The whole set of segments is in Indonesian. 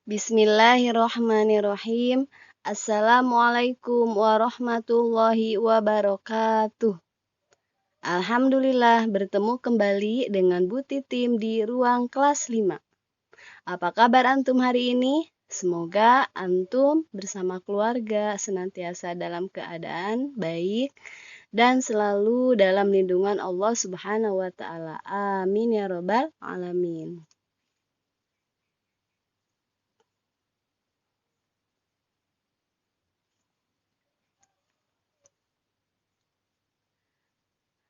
Bismillahirrahmanirrahim. Assalamualaikum warahmatullahi wabarakatuh. Alhamdulillah bertemu kembali dengan Bu Titim di ruang kelas 5. Apa kabar antum hari ini? Semoga antum bersama keluarga senantiasa dalam keadaan baik dan selalu dalam lindungan Allah Subhanahu wa taala. Amin ya robbal alamin.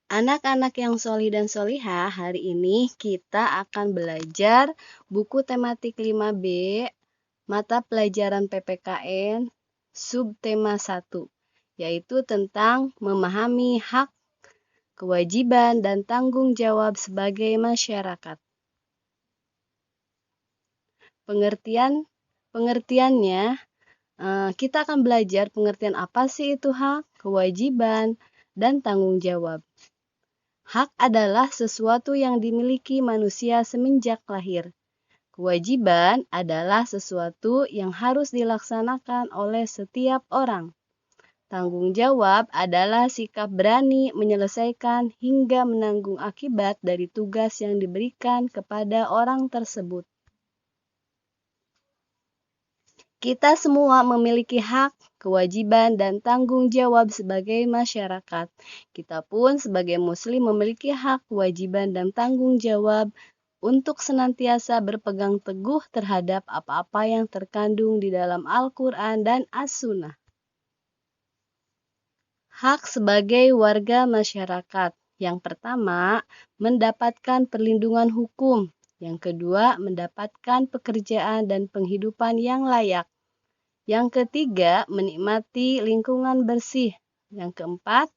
Anak-anak yang solih dan solihah, hari ini kita akan belajar buku tematik 5B, mata pelajaran PPKN, subtema 1, yaitu tentang memahami hak, kewajiban, dan tanggung jawab sebagai masyarakat. Pengertiannya, kita akan belajar pengertian apa sih itu hak, kewajiban, dan tanggung jawab. Hak adalah sesuatu yang dimiliki manusia semenjak lahir. Kewajiban adalah sesuatu yang harus dilaksanakan oleh setiap orang. Tanggung jawab adalah sikap berani menyelesaikan hingga menanggung akibat dari tugas yang diberikan kepada orang tersebut. Kita semua memiliki hak, kewajiban, dan tanggung jawab sebagai masyarakat. Kita pun sebagai muslim memiliki hak, kewajiban, dan tanggung jawab untuk senantiasa berpegang teguh terhadap apa-apa yang terkandung di dalam Al-Quran dan As-Sunnah. Hak sebagai warga masyarakat. Yang pertama, mendapatkan perlindungan hukum. Yang kedua, mendapatkan pekerjaan dan penghidupan yang layak. Yang ketiga, menikmati lingkungan bersih. Yang keempat,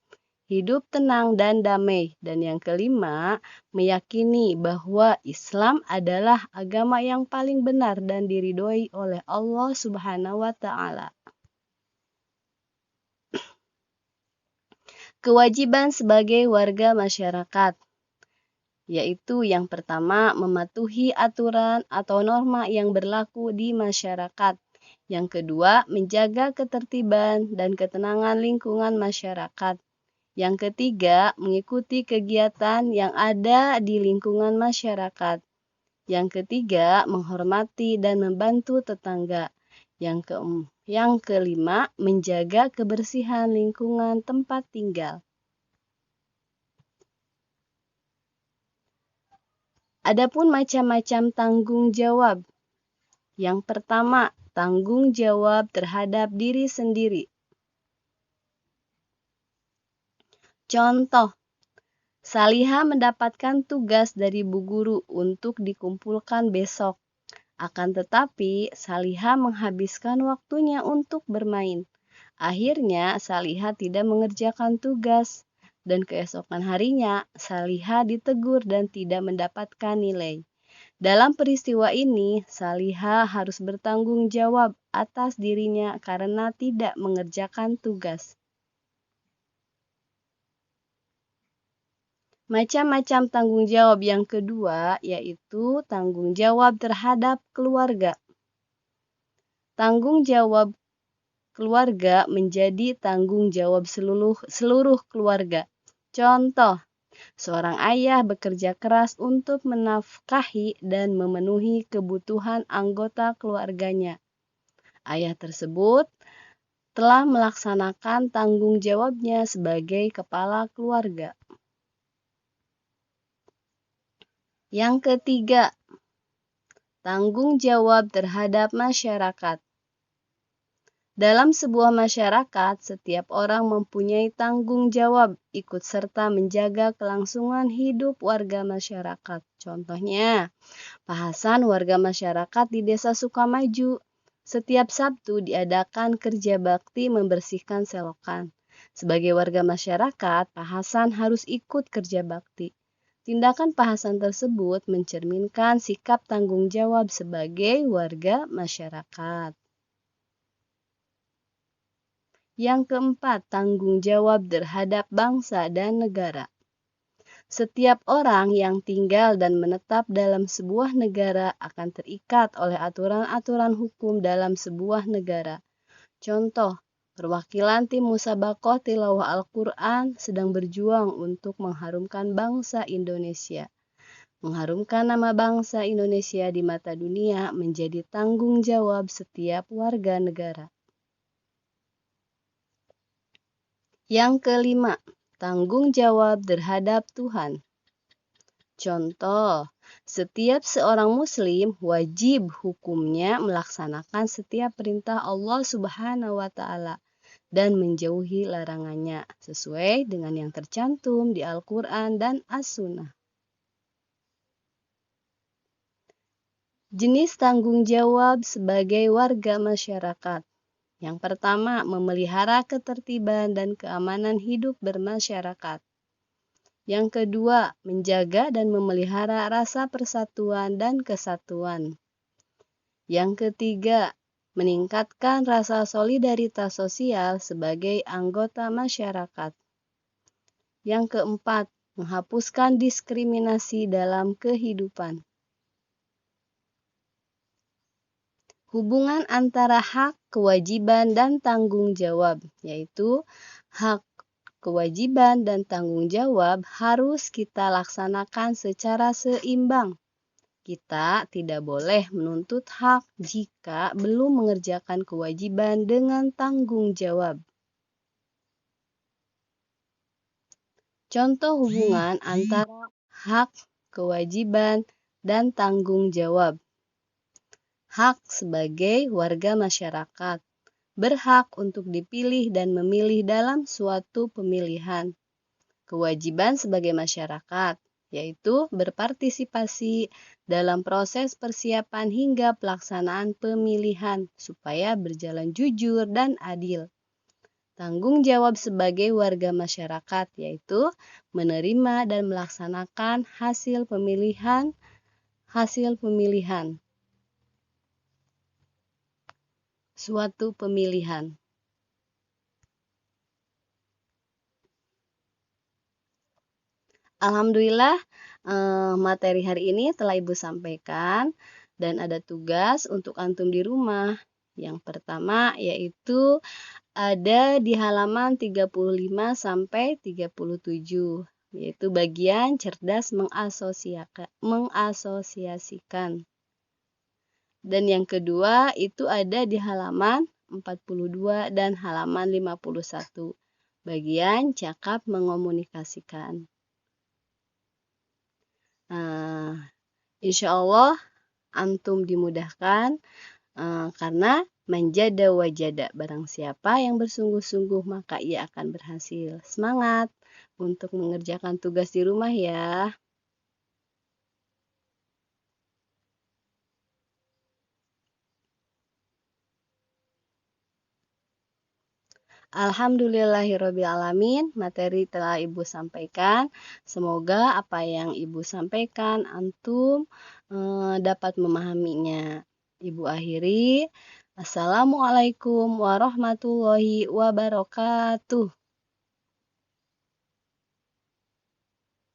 hidup tenang dan damai. Dan yang kelima, meyakini bahwa Islam adalah agama yang paling benar dan diridhoi oleh Allah Subhanahu wa taala. Kewajiban sebagai warga masyarakat, yaitu yang pertama, mematuhi aturan atau norma yang berlaku di masyarakat. Yang kedua, menjaga ketertiban dan ketenangan lingkungan masyarakat. Yang ketiga, mengikuti kegiatan yang ada di lingkungan masyarakat. Yang ketiga, menghormati dan membantu tetangga. Yang kelima, menjaga kebersihan lingkungan tempat tinggal. Adapun macam-macam tanggung jawab. Yang pertama, tanggung jawab terhadap diri sendiri. Contoh, Salihah mendapatkan tugas dari Bu Guru untuk dikumpulkan besok. Akan tetapi, Salihah menghabiskan waktunya untuk bermain. Akhirnya, Salihah tidak mengerjakan tugas. Dan keesokan harinya, Salihah ditegur dan tidak mendapatkan nilai. Dalam peristiwa ini, Salihah harus bertanggung jawab atas dirinya karena tidak mengerjakan tugas. Macam-macam tanggung jawab yang kedua yaitu tanggung jawab terhadap keluarga. Tanggung jawab keluarga menjadi tanggung jawab seluruh keluarga. Contoh, seorang ayah bekerja keras untuk menafkahi dan memenuhi kebutuhan anggota keluarganya. Ayah tersebut telah melaksanakan tanggung jawabnya sebagai kepala keluarga. Yang ketiga, tanggung jawab terhadap masyarakat. Dalam sebuah masyarakat, setiap orang mempunyai tanggung jawab ikut serta menjaga kelangsungan hidup warga masyarakat. Contohnya, Pak Hasan warga masyarakat di Desa Sukamaju. Setiap Sabtu diadakan kerja bakti membersihkan selokan. Sebagai warga masyarakat, Pak Hasan harus ikut kerja bakti. Tindakan Pak Hasan tersebut mencerminkan sikap tanggung jawab sebagai warga masyarakat. Yang keempat, tanggung jawab terhadap bangsa dan negara. Setiap orang yang tinggal dan menetap dalam sebuah negara akan terikat oleh aturan-aturan hukum dalam sebuah negara. Contoh, perwakilan tim Musabakoh Tilawah Al-Quran sedang berjuang untuk mengharumkan bangsa Indonesia. Mengharumkan nama bangsa Indonesia di mata dunia menjadi tanggung jawab setiap warga negara. Yang kelima, tanggung jawab terhadap Tuhan. Contoh, setiap seorang muslim wajib hukumnya melaksanakan setiap perintah Allah Subhanahu wa taala dan menjauhi larangannya sesuai dengan yang tercantum di Al-Qur'an dan As-Sunnah. Jenis tanggung jawab sebagai warga masyarakat. Yang pertama, memelihara ketertiban dan keamanan hidup bermasyarakat. Yang kedua, menjaga dan memelihara rasa persatuan dan kesatuan. Yang ketiga, meningkatkan rasa solidaritas sosial sebagai anggota masyarakat. Yang keempat, menghapuskan diskriminasi dalam kehidupan. Hubungan antara hak, kewajiban, dan tanggung jawab, yaitu hak, kewajiban, dan tanggung jawab harus kita laksanakan secara seimbang. Kita tidak boleh menuntut hak jika belum mengerjakan kewajiban dengan tanggung jawab. Contoh hubungan antara hak, kewajiban, dan tanggung jawab. Hak sebagai warga masyarakat, berhak untuk dipilih dan memilih dalam suatu pemilihan. Kewajiban sebagai masyarakat, yaitu berpartisipasi dalam proses persiapan hingga pelaksanaan pemilihan supaya berjalan jujur dan adil. Tanggung jawab sebagai warga masyarakat, yaitu menerima dan melaksanakan hasil pemilihan. Suatu pemilihan. Alhamdulillah, materi hari ini telah Ibu sampaikan dan ada tugas untuk antum di rumah. Yang pertama yaitu ada di halaman 35 sampai 37, yaitu bagian cerdas mengasosiasikan. Dan yang kedua itu ada di halaman 42 dan halaman 51, bagian cakap mengomunikasikan. Insya Allah antum dimudahkan karena manjada wajada, barang siapa yang bersungguh-sungguh maka ia akan berhasil. Semangat untuk mengerjakan tugas di rumah ya. Alhamdulillahirrabbilalamin, materi telah Ibu sampaikan. Semoga apa yang Ibu sampaikan antum dapat memahaminya. Ibu akhiri. Assalamualaikum warahmatullahi wabarakatuh.